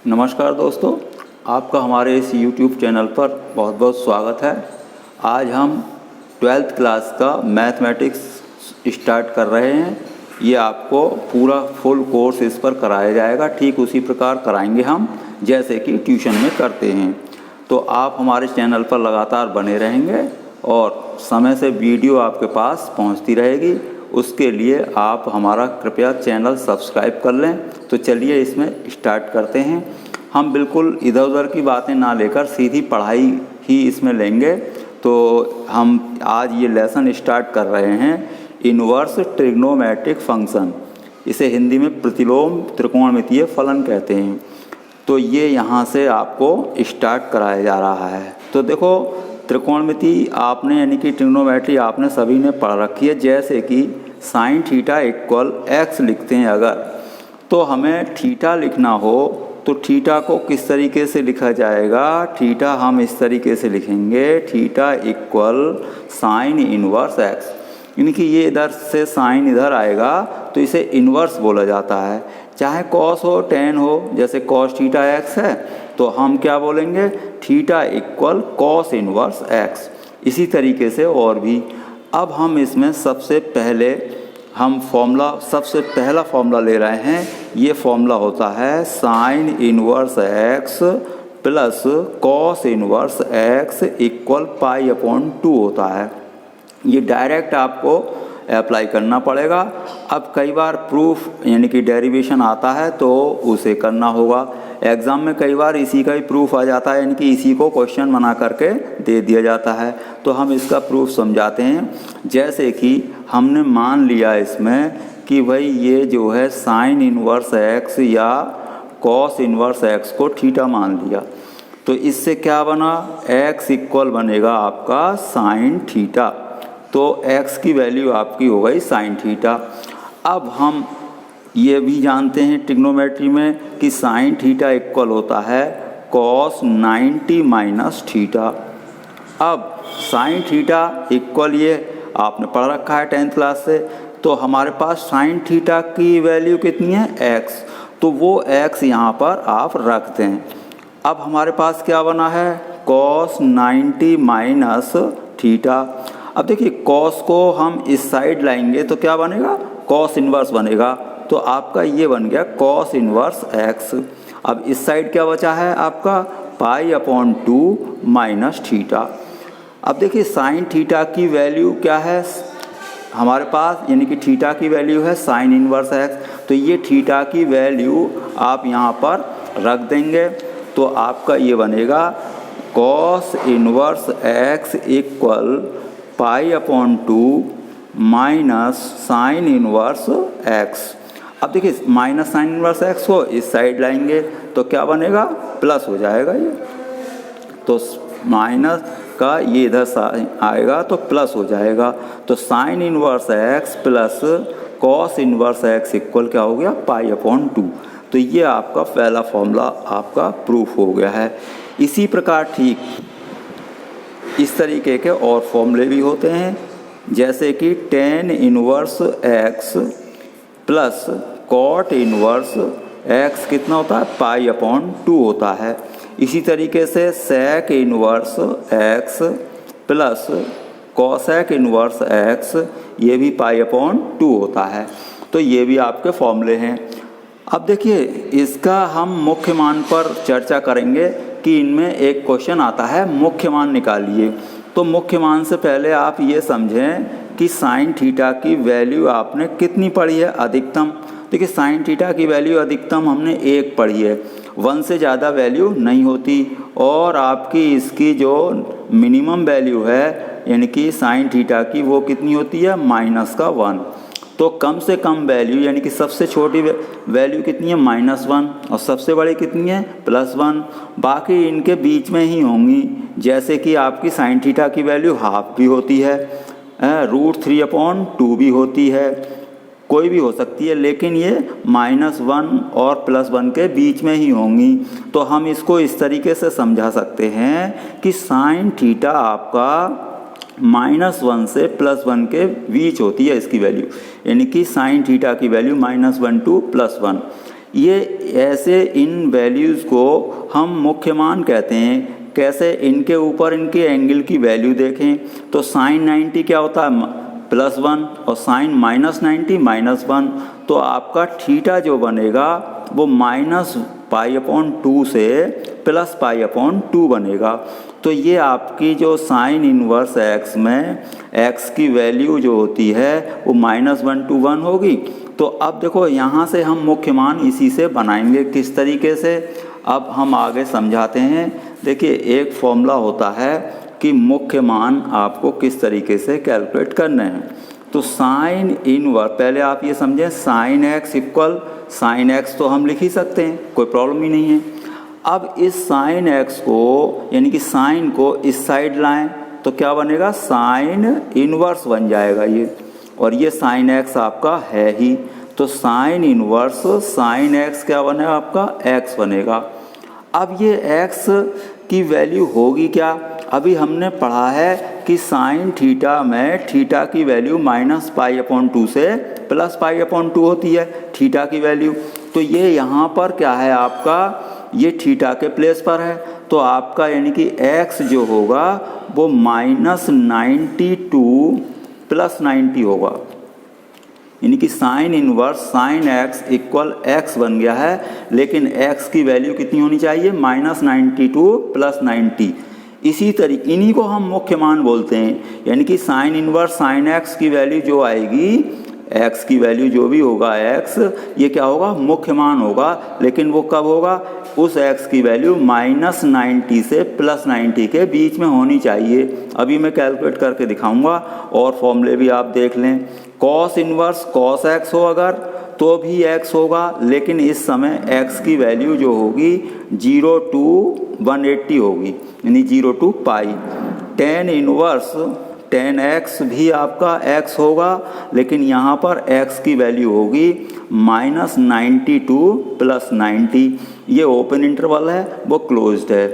नमस्कार दोस्तों, आपका हमारे इस YouTube चैनल पर बहुत बहुत स्वागत है। आज हम 12th क्लास का मैथमेटिक्स स्टार्ट कर रहे हैं। ये आपको पूरा फुल कोर्स इस पर कराया जाएगा, ठीक उसी प्रकार कराएंगे हम जैसे कि ट्यूशन में करते हैं। तो आप हमारे चैनल पर लगातार बने रहेंगे और समय से वीडियो आपके पास पहुंचती रहेगी। उसके लिए आप हमारा कृपया चैनल सब्सक्राइब कर लें। तो चलिए इसमें स्टार्ट करते हैं। हम बिल्कुल इधर उधर की बातें ना लेकर सीधी पढ़ाई ही इसमें लेंगे। तो हम आज ये लेसन स्टार्ट कर रहे हैं, इन्वर्स ट्रिग्नोमेट्रिक फंक्शन। इसे हिंदी में प्रतिलोम त्रिकोणमितीय फलन कहते हैं। तो ये यहाँ से आपको स्टार्ट कराया जा रहा है। तो देखो, त्रिकोणमिति आपने यानी कि ट्रिग्नोमेट्री आपने सभी ने पढ़ रखी है। जैसे कि साइन थीटा इक्वल एक्स लिखते हैं अगर, तो हमें थीटा लिखना हो तो थीटा को किस तरीके से लिखा जाएगा? थीटा हम इस तरीके से लिखेंगे, theta equal sine inverse x. यानी कि ये इधर से साइन इधर आएगा तो इसे इन्वर्स बोला जाता है। चाहे कॉस हो टेन हो, जैसे कॉस थीटा एक्स है तो हम क्या बोलेंगे? Theta equal cos inverse x. इसी तरीके से और भी। अब हम इसमें सबसे पहला फॉर्मूला ले रहे हैं। ये फॉर्मूला होता है sine inverse x plus cos inverse x equal pi upon 2 होता है। ये डायरेक्ट आपको अप्लाई करना पड़ेगा। अब कई बार प्रूफ यानी कि डेरिवेशन आता है तो उसे करना होगा। एग्ज़ाम में कई बार इसी का ही प्रूफ आ जाता है, यानी कि इसी को क्वेश्चन बना करके दे दिया जाता है। तो हम इसका प्रूफ समझाते हैं। जैसे कि हमने मान लिया इसमें कि भाई ये जो है साइन इनवर्स एक्स या कॉस इनवर्स एक्स को थीटा मान लिया, तो इससे क्या बना? एक्स इक्वल बनेगा आपका साइन थीटा। तो x की वैल्यू आपकी हो गई साइन थीटा। अब हम ये भी जानते हैं ट्रिग्नोमेट्री में कि साइन थीटा इक्वल होता है कॉस 90 माइनस थीटा। अब साइन थीटा इक्वल, ये आपने पढ़ रखा है 10th क्लास से। तो हमारे पास साइन थीटा की वैल्यू कितनी है? x। तो वो x यहाँ पर आप रख दें। अब हमारे पास क्या बना है? Cos 90 minus theta. अब देखिए, कॉस को हम इस साइड लाएंगे तो क्या बनेगा? कॉस इन्वर्स बनेगा। तो आपका ये बन गया कॉस इन्वर्स एक्स। अब इस साइड क्या बचा है आपका? Pi upon 2 minus theta. अब देखिए, साइन थीटा की वैल्यू क्या है हमारे पास? यानी कि थीटा की वैल्यू है साइन इन्वर्स एक्स। तो ये थीटा की वैल्यू आप यहाँ पर रख देंगे। तो आपका ये बनेगा cos inverse x equal pi upon 2 minus sine inverse x. अब देखिए, माइनस साइन इनवर्स एक्स को इस साइड लाएंगे तो क्या बनेगा? प्लस हो जाएगा ये। तो माइनस का ये इधर आएगा तो प्लस हो जाएगा। तो sine inverse x plus cos inverse x equal क्या हो गया? Pi upon 2। तो ये आपका पहला फॉर्मूला आपका प्रूफ हो गया है। इसी प्रकार ठीक इस तरीके के और फॉर्मूले भी होते हैं। जैसे कि tan inverse x plus cot inverse x कितना होता है? पाई अपॉन 2 होता है। इसी तरीके से sec inverse x plus cosec inverse x, ये भी पाई अपॉन 2 होता है। तो ये भी आपके फॉर्मूले हैं। अब देखिए, इसका हम मुख्य मान पर चर्चा करेंगे कि इनमें एक क्वेश्चन आता है मुख्य मान निकालिए। तो मुख्य मान से पहले आप ये समझें कि साइन थीटा की वैल्यू आपने कितनी पढ़ी है? अधिकतम। देखिए, साइन थीटा की वैल्यू अधिकतम हमने 1 पढ़ी है, 1 से ज़्यादा वैल्यू नहीं होती। और आपकी इसकी जो मिनिमम वैल्यू है यानी कि साइन थीटा की, वो कितनी होती है? -1। तो कम से कम वैल्यू यानी कि सबसे छोटी वैल्यू कितनी है? -1। और सबसे बड़ी कितनी है? +1। बाकी इनके बीच में ही होंगी। जैसे कि आपकी साइन थीटा की वैल्यू हाफ भी होती है, √3/2 भी होती है, कोई भी हो सकती है, लेकिन ये -1 और +1 के बीच में ही होंगी। तो हम इसको इस तरीके से समझा सकते हैं कि साइन थीटा आपका -1 से +1 के बीच होती है इसकी वैल्यू, यानी कि साइन थीटा की वैल्यू -1 to +1। ये ऐसे इन वैल्यूज़ को हम मुख्य मान कहते हैं। कैसे? इनके ऊपर इनके एंगल की वैल्यू देखें तो साइन 90 क्या होता है +1 और साइन -90 -1, तो आपका थीटा जो बनेगा वो -π/2 से +π/2 बनेगा। तो ये आपकी जो साइन इनवर्स x में x की वैल्यू जो होती है वो -1 to 1 होगी। तो अब देखो यहाँ से हम मुख्य मान इसी से बनाएंगे। किस तरीके से? अब हम आगे समझाते हैं। देखिए एक फॉर्मूला होता है कि मुख्य मान आपको किस तरीके से कैलकुलेट करने हैं। तो साइन इनवर्स, पहले आप ये समझें, sine x equal sine x तो हम लिख ही सकते हैं, कोई प्रॉब्लम ही नहीं है। अब इस साइन x को यानी कि साइन को इस साइड लाएं तो क्या बनेगा? साइन इनवर्स बन जाएगा ये, और ये साइन x आपका है ही, तो साइन इनवर्स साइन x क्या बनेगा? आपका x बनेगा। अब ये x की वैल्यू होगी क्या? अभी हमने पढ़ा है कि साइन थीटा में थीटा की वैल्यू -π/2 से +π/2 होती है थीटा की वैल्यू। तो ये यहाँ पर क्या है आपका? ये थीटा के प्लेस पर है, तो आपका यानी कि x जो होगा वो -90 to +90 होगा। यानी कि sine inverse sine x equal x बन गया है, लेकिन x की वैल्यू कितनी होनी चाहिए? -90 to +90। इसी तरीके इन्हीं को हम मुख्य मान बोलते हैं। यानी कि साइन इनवर्स साइन x की वैल्यू जो आएगी, x की वैल्यू जो भी होगा x, ये क्या होगा? मुख्य मान होगा। लेकिन वो कब होगा? उस x की वैल्यू -90 से +90 के बीच में होनी चाहिए। अभी मैं कैलकुलेट करके दिखाऊंगा और फॉर्मूले भी आप देख लें। कॉस इनवर्स कॉस x हो अगर तो भी x होगा, लेकिन इस समय x की वैल्यू जो होगी 0 to 180 होगी, यानी 0 to π। Tan inverse tan x भी आपका x होगा, लेकिन यहाँ पर x की वैल्यू होगी -90 to +90। ये ओपन इंटरवल है, वो क्लोज्ड है।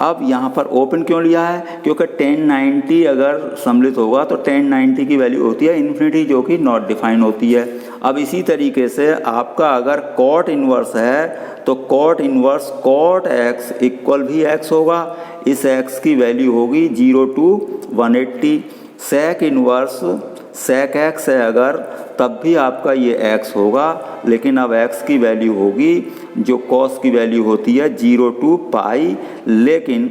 अब यहाँ पर ओपन क्यों लिया है? क्योंकि tan 90 अगर सम्मिलित होगा तो tan 90 की वैल्यू होती है इन्फिनिटी, जो कि नॉट डिफाइन होती है। अब इसी तरीके से आपका अगर कॉट इनवर्स है तो cot inverse cot x equal भी x होगा। इस x की वैल्यू होगी 0 to 180। Sec inverse sec x है अगर, तब भी आपका ये x होगा, लेकिन अब x की वैल्यू होगी जो cos की वैल्यू होती है 0 to π। लेकिन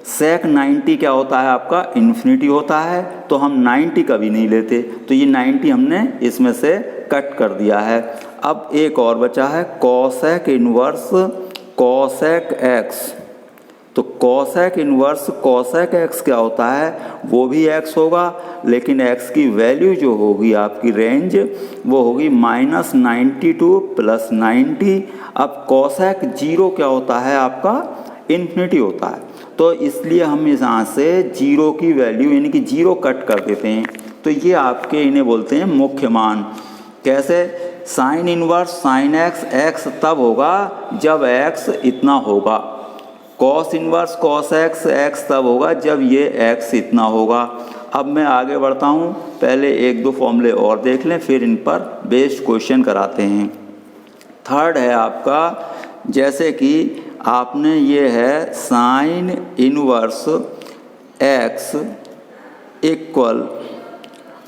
सेक 90 क्या होता है आपका? इन्फिनिटी होता है, तो हम 90 कभी नहीं लेते, तो ये 90 हमने इसमें से कट कर दिया है। अब एक और बचा है कॉसेक इनवर्स कॉसेक x। तो कॉसेक इनवर्स कॉसेक x क्या होता है? वो भी x होगा, लेकिन x की वैल्यू जो होगी आपकी रेंज वो होगी -90 to +90। अब कॉसेक 0 क्या होता है आपका? इन्फिनिटी होता है, तो इसलिए हम यहाँ से 0 की वैल्यू यानी कि 0 कट कर देते हैं। तो ये आपके इन्हें बोलते हैं मुख्य मान। कैसे? साइन इनवर्स साइन x तब होगा जब x इतना होगा। कॉस इनवर्स कॉस x तब होगा जब ये x इतना होगा। अब मैं आगे बढ़ता हूँ, पहले एक दो फॉर्मूले और देख लें, फिर इन पर बेस्ड क्वेश्चन कराते हैं। थर्ड है आपका, जैसे कि आपने ये है साइन इनवर्स x इक्वल,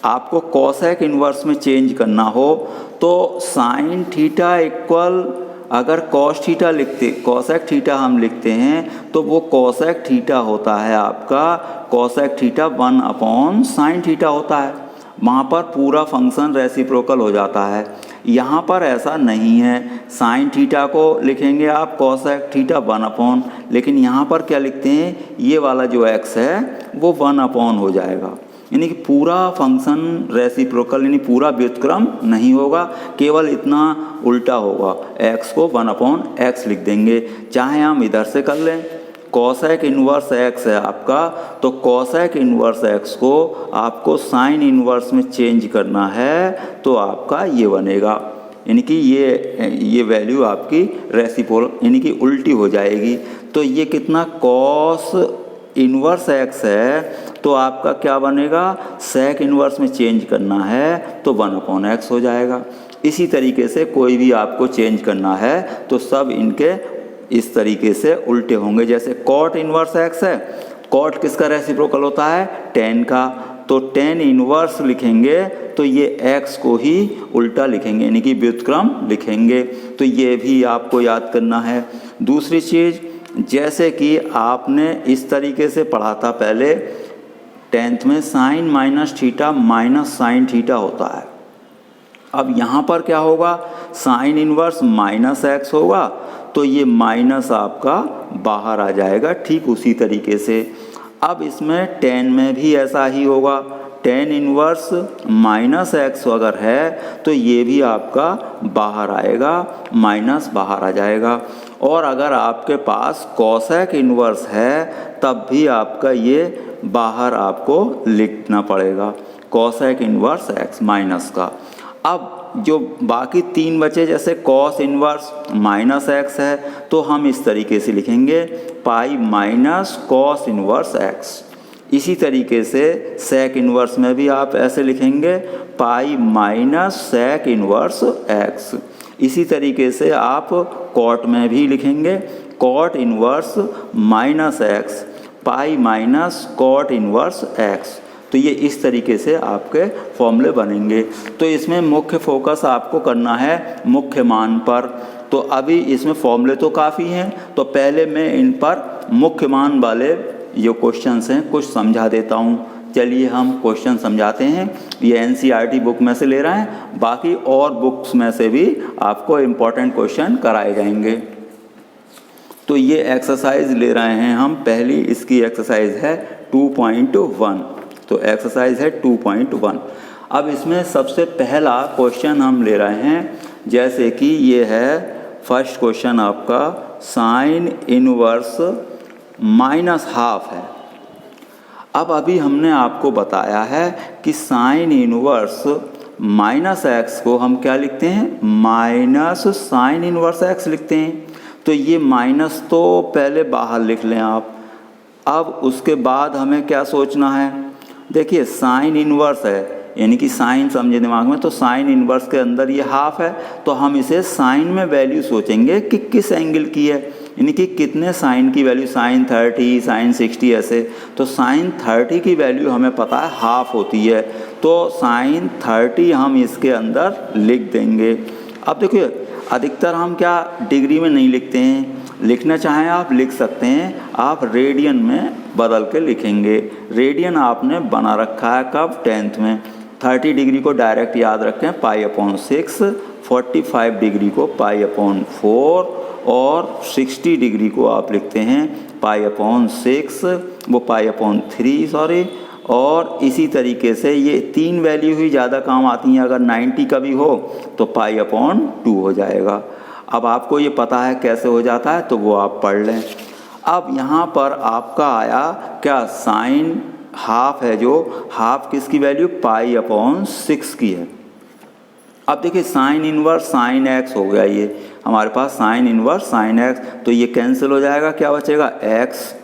आपको कॉसेक इनवर्स में चेंज करना हो तो साइन थीटा इक्वल, अगर कॉस थीटा लिखते कॉसेक थीटा हम लिखते हैं तो वो कॉसेक थीटा होता है आपका, कॉसेक थीटा 1/sin थीटा होता है। वहाँ पर पूरा फंक्शन रेसिप्रोकल हो जाता है। यहाँ पर ऐसा नहीं है, साइन थीटा को लिखेंगे आप कॉसेक थीटा 1/, लेकिन यहाँ पर क्या लिखते हैं? ये वाला जो x है वो 1/, हो जाएगा। यानी कि पूरा फंक्शन रेसिप्रोकल यानी पूरा व्युत्क्रम नहीं होगा, केवल इतना उल्टा होगा, x को 1/x लिख देंगे। चाहे हम इधर से कर लें, कॉसेक इनवर्स x है आपका, तो कॉसेक इनवर्स x को आपको साइन इनवर्स में चेंज करना है तो आपका ये बनेगा, यानी कि ये वैल्यू आपकी रेसिप्रोकल यानी कि उल्टी हो जाएगी। तो ये कितना कॉस इनवर्स x है, तो आपका क्या बनेगा? सेक इनवर्स में चेंज करना है तो 1/x हो जाएगा। इसी तरीके से कोई भी आपको चेंज करना है तो सब इनके इस तरीके से उल्टे होंगे। जैसे कॉट इनवर्स एक्स है, कॉट किसका रेसिप्रोकल होता है? टेन का, तो टेन इनवर्स लिखेंगे तो ये x को ही उल्टा लिखेंगे, यानी कि व्युत्क्रम लिखेंगे। तो ये भी आपको याद करना है। दूसरी चीज़, जैसे कि आपने इस तरीके से पढ़ा था पहले 10th में, sine minus theta minus sine theta होता है। अब यहाँ पर क्या होगा? साइन इनवर्स माइनस एक्स होगा तो ये माइनस आपका बाहर आ जाएगा। ठीक उसी तरीके से अब इसमें 10 में भी ऐसा ही होगा। 10 इनवर्स माइनस एक्स अगर है तो ये भी आपका बाहर आएगा, माइनस बाहर आ जाएगा। और अगर आपके पास कोसेक इनवर्स है तब भी आपका ये बाहर आपको लिखना पड़ेगा, कोसेक इनवर्स एक्स माइनस का। अब जो बाकी तीन बचे, जैसे कॉस इनवर्स माइनस एक्स है तो हम इस तरीके से लिखेंगे pi minus cos inverse x. इसी तरीके से सेक इनवर्स में भी आप ऐसे लिखेंगे pi minus sec inverse x. इसी तरीके से आप कॉट में भी लिखेंगे cot inverse minus x pi minus cot inverse x. तो ये इस तरीके से आपके फॉर्मूले बनेंगे। तो इसमें मुख्य फोकस आपको करना है मुख्य मान पर। तो अभी इसमें फॉर्मूले तो काफ़ी हैं, तो पहले मैं इन पर मुख्य मान वाले जो क्वेश्चंस हैं कुछ समझा देता हूँ। चलिए हम क्वेश्चन समझाते हैं। ये एनसीईआरटी बुक में से ले रहे हैं, बाकी और बुक्स में से भी आपको इम्पोर्टेंट क्वेश्चन कराए जाएंगे। तो ये एक्सरसाइज ले रहे हैं हम, पहली इसकी एक्सरसाइज है 2.1। तो एक्सरसाइज है 2.1। अब इसमें सबसे पहला क्वेश्चन हम ले रहे हैं, जैसे कि ये है फर्स्ट क्वेश्चन आपका, साइन इनवर्स माइनस हाफ है। अब अभी हमने आपको बताया है कि साइन इनवर्स माइनस एक्स को हम क्या लिखते हैं? माइनस साइन इनवर्स एक्स लिखते हैं। तो ये माइनस तो पहले बाहर लिख लें आप। अब उसके बाद हमें क्या सोचना है? देखिए साइन इनवर्स है, यानी कि साइन समझे दिमाग में, तो साइन इनवर्स के अंदर ये हाफ है तो हम इसे साइन में वैल्यू सोचेंगे कि किस एंगल की है, यानी कि कितने साइन की वैल्यू, साइन 30 साइन 60 ऐसे। तो साइन 30 की वैल्यू हमें पता है हाफ होती है, तो साइन 30 हम इसके अंदर लिख देंगे। अब देखिए अधिकतर हम क्या डिग्री में नहीं लिखते हैं, लिखना चाहें आप लिख सकते हैं, आप रेडियन में बदल के लिखेंगे। रेडियन आपने बना रखा है कब? 10th में। 30 डिग्री को डायरेक्ट याद रखें पाई/6, 45 डिग्री को पाई/4 और 60 डिग्री को आप लिखते हैं पाई/6, वो पाई/3 सॉरी। और इसी तरीके से ये तीन वैल्यू ही ज़्यादा काम आती हैं, अगर 90 का भी हो तो पाई/2 हो जाएगा। अब आपको ये पता है कैसे हो जाता है तो वो आप पढ़ लें। अब यहाँ पर आपका आया क्या? साइन हाफ है, जो हाफ किसकी वैल्यू? पाई/6 की है। अब देखिए साइन इनवर्स साइन एक्स हो गया, ये हमारे पास साइन इनवर्स साइन एक्स, तो ये कैंसिल हो जाएगा, क्या बचेगा? एक्स।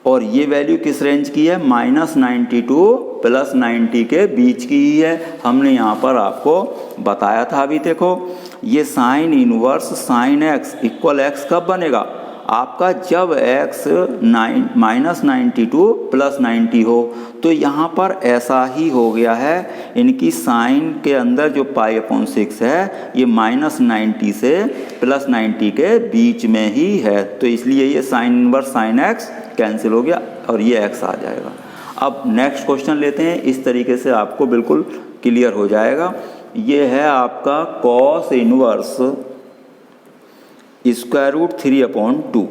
और ये वैल्यू किस रेंज की है? -90 टू +90 के बीच की ही है, हमने यहाँ पर आपको बताया था। अभी देखो ये sine inverse sine x equal x कब बनेगा आपका? जब x -90 टू +90 हो। तो यहाँ पर ऐसा ही हो गया है, इनकी साइन के अंदर जो पाई/6 है ये -90 से +90 के बीच में ही है, तो इसलिए ये sine inverse sine x cancel हो गया और ये x आ जाएगा। अब नेक्स्ट क्वेश्चन लेते हैं, इस तरीके से आपको बिल्कुल क्लियर हो जाएगा। ये है आपका कॉस इनवर्स √3/2।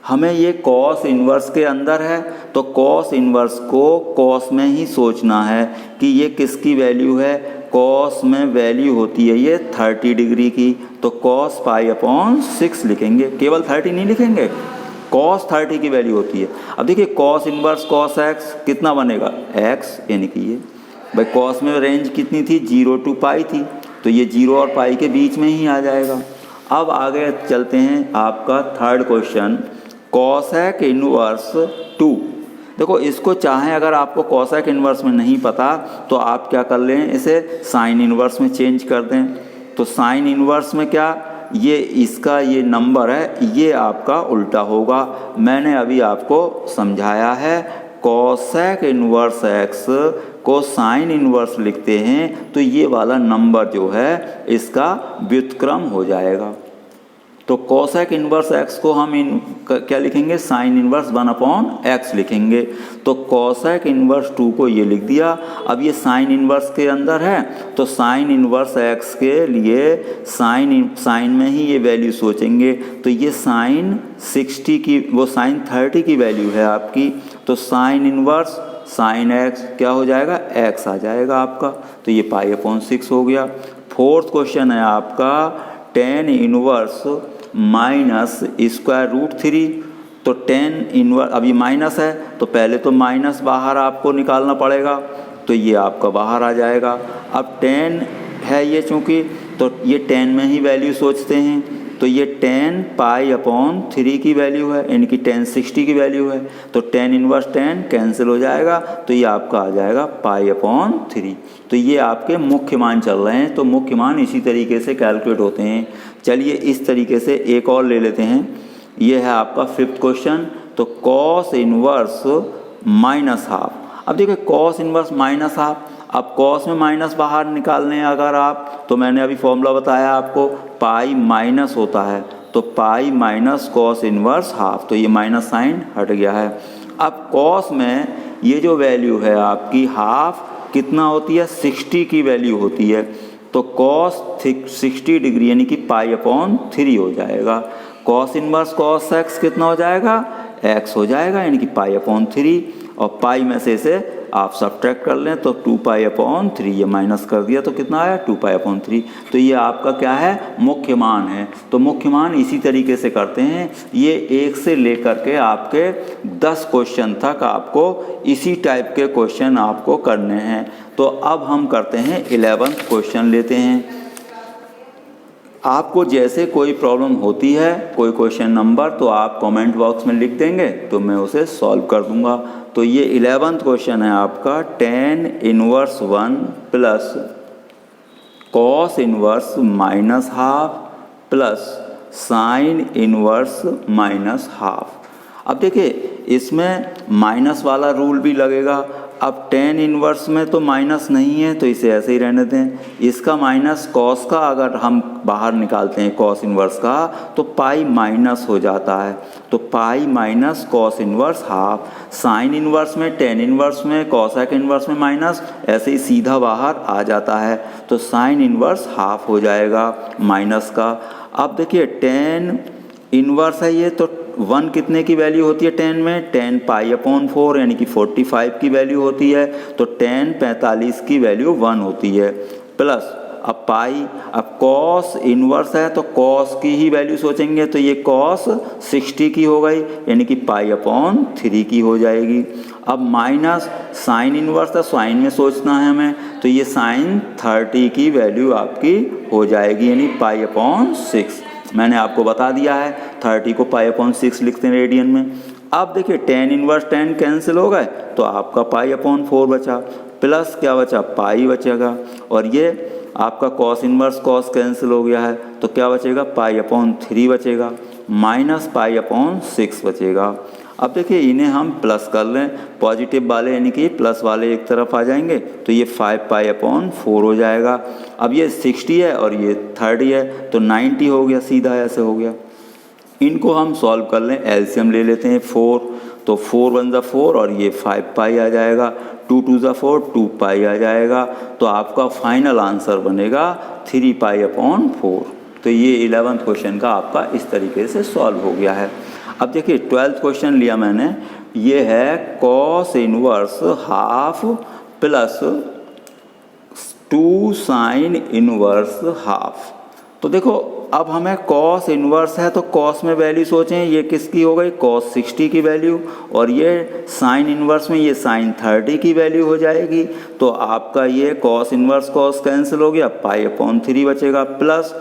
हमें ये कॉस इनवर्स के अंदर है तो कॉस इनवर्स को कॉस में ही सोचना है कि ये किसकी वैल्यू है। कॉस में वैल्यू होती है ये 30 डिग्री की, तो कॉस पाई/6 लिखेंगे, केवल 30 नहीं लिखेंगे, कॉस 30 की वैल्यू होती है। अब देखिए कॉस इनवर्स कॉस एक्स कितना बनेगा? एक्स, यानी कि ये भाई कॉस में रेंज कितनी थी? 0 टू पाई थी, तो ये 0 और पाई के बीच में ही आ जाएगा। अब आगे चलते हैं, आपका थर्ड क्वेश्चन कॉसेक इनवर्स 2। देखो इसको चाहें अगर आपको कॉसेक इनवर्स में नहीं पता तो आप क्या कर लें, इसे साइन इनवर्स में चेंज कर दें। तो साइन इन्वर्स में क्या, ये इसका ये नंबर है, ये आपका उल्टा होगा। मैंने अभी आपको समझाया है, कोसेक इन्वर्स एक्स को साइन इन्वर्स लिखते हैं तो ये वाला नंबर जो है इसका व्युत्क्रम हो जाएगा। तो कोसेक इन्वर्स एक्स को हम क्या लिखेंगे, साइन इन्वर्स 1/x लिखेंगे। तो कोसेक इन्वर्स 2 को ये लिख दिया। अब ये साइन इन्वर्स के अंदर है तो साइन इन्वर्स एक्स के लिए साइन में ही ये वैल्यू सोचेंगे। तो ये साइन 60 की वो साइन 30 की वैल्यू है आपकी, तो साइन इन्वर्स साइन एक्स क्या हो जाएगा, एक्स आ जाएगा आपका। तो ये π/6 हो गया। फोर्थ क्वेश्चन है आपका tan इनवर्स -√3। तो tan इनवर्स अभी माइनस है तो पहले तो माइनस बाहर आपको निकालना पड़ेगा, तो ये आपका बाहर आ जाएगा। अब tan है ये चूँकि, तो ये tan में ही वैल्यू सोचते हैं, तो ये tan π/3 की वैल्यू है, यानी कि tan 60 की वैल्यू है। तो tan इनवर्स tan कैंसिल हो जाएगा, तो ये आपका आ जाएगा π/3। तो ये आपके मुख्य मान चल रहे हैं। तो मुख्य मान इसी तरीके से कैलकुलेट होते हैं। चलिए इस तरीके से एक और ले लेते हैं। ये है आपका फिफ्थ क्वेश्चन। तो cos इनवर्स -½ अब देखिए cos इनवर्स -½ अब कॉस में माइनस बाहर निकालने अगर आप, तो मैंने अभी फॉर्मूला बताया आपको, पाई माइनस होता है, तो pi minus cos inverse half, तो ये माइनस साइन हट गया है। अब कॉस में ये जो वैल्यू है आपकी हाफ कितना होती है, 60 की वैल्यू होती है। तो कॉस 60 डिग्री यानी कि π/3 हो जाएगा। कॉस इनवर्स कॉस एक्स कितना हो जाएगा, एक्स हो जाएगा, यानी कि π/3। और पाई में से इसे आप सब्ट्रैक्ट कर लें तो 2π/3, ये माइनस कर दिया तो कितना आया 2π/3। तो ये आपका क्या है, मुख्य मान है। तो मुख्य मान इसी तरीके से करते हैं। ये 1 से लेकर के आपके 10 क्वेश्चन तक आपको इसी टाइप के क्वेश्चन आपको करने हैं। तो अब हम करते हैं 11th क्वेश्चन लेते हैं। आपको जैसे कोई प्रॉब्लम होती है, कोई क्वेश्चन नंबर, तो आप कमेंट बॉक्स में लिख देंगे तो मैं उसे सॉल्व कर दूंगा। तो ये 11th क्वेश्चन है आपका, tan inverse 1 plus cos inverse -½ plus sine inverse -½ अब देखिए इसमें माइनस वाला रूल भी लगेगा। अब tan इनवर्स में तो माइनस नहीं है तो इसे ऐसे ही रहने दें। इसका माइनस कॉस का अगर हम बाहर निकालते हैं कॉस इनवर्स का, तो पाई माइनस हो जाता है। तो pi minus cos inverse half. Sine inverse में, tan इनवर्स में, कॉसेक इनवर्स में माइनस, ऐसे ही सीधा बाहर आ जाता है। तो साइन इनवर्स हाफ हो जाएगा माइनस का। अब देखिए tan इनवर्स है ये, तो 1 कितने की वैल्यू होती है tan में, tan π/4 यानी कि 45 की वैल्यू होती है। तो tan 45 की वैल्यू 1 होती है, प्लस अब पाई, अब कॉस इनवर्स है तो कॉस की ही वैल्यू सोचेंगे, तो ये कॉस 60 की हो गई यानी कि π/3 की हो जाएगी। अब माइनस साइन इनवर्स है, साइन में सोचना है हमें, तो ये साइन 30 की वैल्यू आपकी हो जाएगी यानी π/6। मैंने आपको बता दिया है 30 को π/6 लिखते हैं रेडियन में। अब देखिए tan इनवर्स tan कैंसिल हो गए तो आपका π/4 बचा, प्लस क्या बचा, पाई बचेगा, और ये आपका cos इनवर्स cos कैंसिल हो गया है तो क्या बचेगा, π/3 बचेगा, माइनस π/6 बचेगा। अब देखिए इन्हें हम प्लस कर लें, पॉजिटिव वाले यानी कि प्लस वाले एक तरफ आ जाएंगे, तो ये 5π/4 हो जाएगा। अब ये 60 है और ये 30 है तो 90 हो गया, सीधा ऐसे हो गया। इनको हम सॉल्व कर लें, एलसीएम ले लेते हैं 4, तो 4 1 ज़ा 4 और ये 5π आ जाएगा, 2 2 ज़ा 4 2π आ जाएगा। तो आपका फाइनल आंसर बनेगा 3π/4। तो ये 11th क्वेश्चन का आपका इस तरीके से सॉल्व हो गया है। अब देखिए 12th क्वेश्चन लिया मैंने, ये है cos inverse half plus 2 sine inverse half. तो देखो अब हमें cos इनवर्स है तो cos में वैल्यू सोचें, ये किसकी हो गई, cos 60 की वैल्यू, और ये साइन इनवर्स में ये साइन 30 की वैल्यू हो जाएगी। तो आपका ये cos इनवर्स cos कैंसिल हो गया, π/3 बचेगा, प्लस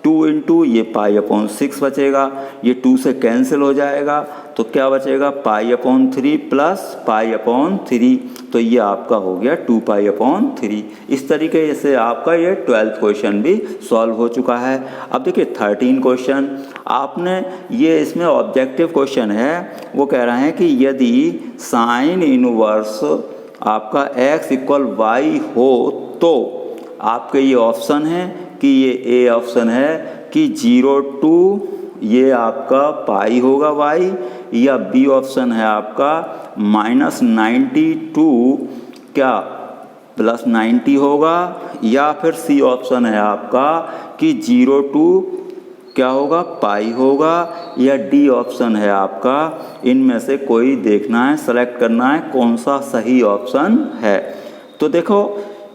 2 × ये π/6 बचेगा, ये 2 से कैंसिल हो जाएगा, तो क्या बचेगा π/3 प्लस π/3, तो ये आपका हो गया 2π/3। इस तरीके से आपका ये 12th क्वेश्चन भी सॉल्व हो चुका है। अब देखिए 13 क्वेश्चन आपने ये इसमें ऑब्जेक्टिव क्वेश्चन है, वो कह रहे हैं कि यदि साइन इनवर्स आपका x = y हो तो आपके ये ऑप्शन है कि ये ए ऑप्शन है कि 0 to ये आपका पाई होगा y, या बी ऑप्शन है आपका -90 to क्या +90 होगा, या फिर सी ऑप्शन है आपका कि 0 to क्या होगा पाई होगा, या डी ऑप्शन है आपका। इनमें से कोई देखना है, सेलेक्ट करना है कौन सा सही ऑप्शन है। तो देखो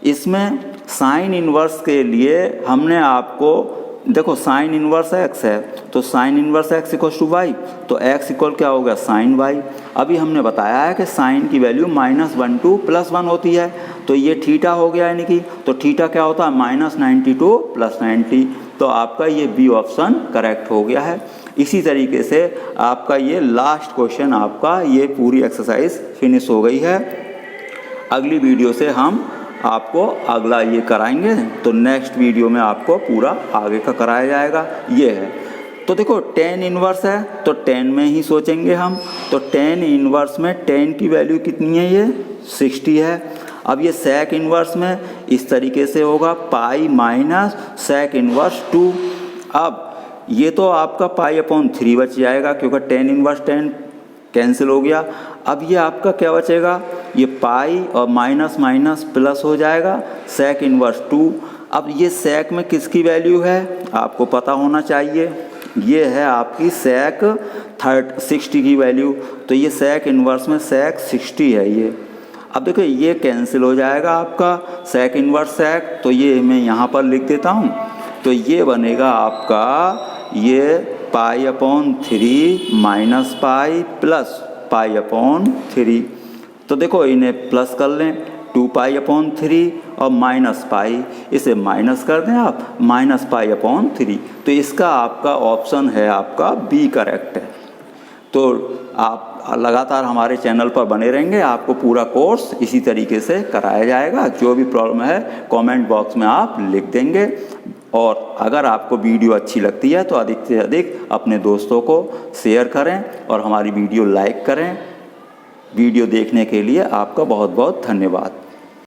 इसमें साइन इनवर्स के लिए हमने आपको देखो साइन इनवर्स x है, तो साइन इनवर्स x = y, तो x = क्या होगा साइन y। अभी हमने बताया है कि साइन की वैल्यू -1 to +1 होती है, तो ये थीटा हो गया, यानी कि तो थीटा क्या होता है -90 to +90, तो आपका ये बी ऑप्शन करेक्ट हो गया है। इसी तरीके से आपका ये लास्ट क्वेश्चन आपका ये पूरी एक्सरसाइज फिनिश हो गई है। अगली वीडियो से हम आपको अगला ये कराएंगे, तो नेक्स्ट वीडियो में आपको पूरा आगे का कराया जाएगा। ये है तो देखो tan इनवर्स है तो tan में ही सोचेंगे हम, तो tan इनवर्स में tan की वैल्यू कितनी है, ये 60 है। अब ये sec इनवर्स में इस तरीके से होगा पाई माइनस sec इनवर्स 2। अब ये तो आपका π/3 बच जाएगा क्योंकि tan इनवर्स tan कैंसिल हो गया। अब ये आपका क्या बचेगा, ये पाई और माइनस माइनस प्लस हो जाएगा sec इनवर्स 2। अब ये sec में किसकी वैल्यू है आपको पता होना चाहिए, ये है आपकी sec 60 की वैल्यू, तो ये sec इनवर्स में sec 60 है ये। अब देखो ये कैंसिल हो जाएगा आपका sec इनवर्स sec, तो ये मैं यहाँ पर लिख देता हूँ, तो ये बनेगा आपका ये π/3 माइनस पाई प्लस π/3। तो देखो इन्हें प्लस कर लें 2π/3 और माइनस पाई, इसे माइनस कर दें आप -π/3, तो इसका आपका ऑप्शन है आपका बी करेक्ट है। तो आप लगातार हमारे चैनल पर बने रहेंगे, आपको पूरा कोर्स इसी तरीके से कराया जाएगा। जो भी प्रॉब्लम है कमेंट बॉक्स में आप लिख देंगे, और अगर आपको वीडियो अच्छी लगती है तो अधिक से अधिक अपने दोस्तों को शेयर करें और हमारी वीडियो लाइक करें। वीडियो देखने के लिए आपका बहुत बहुत धन्यवाद।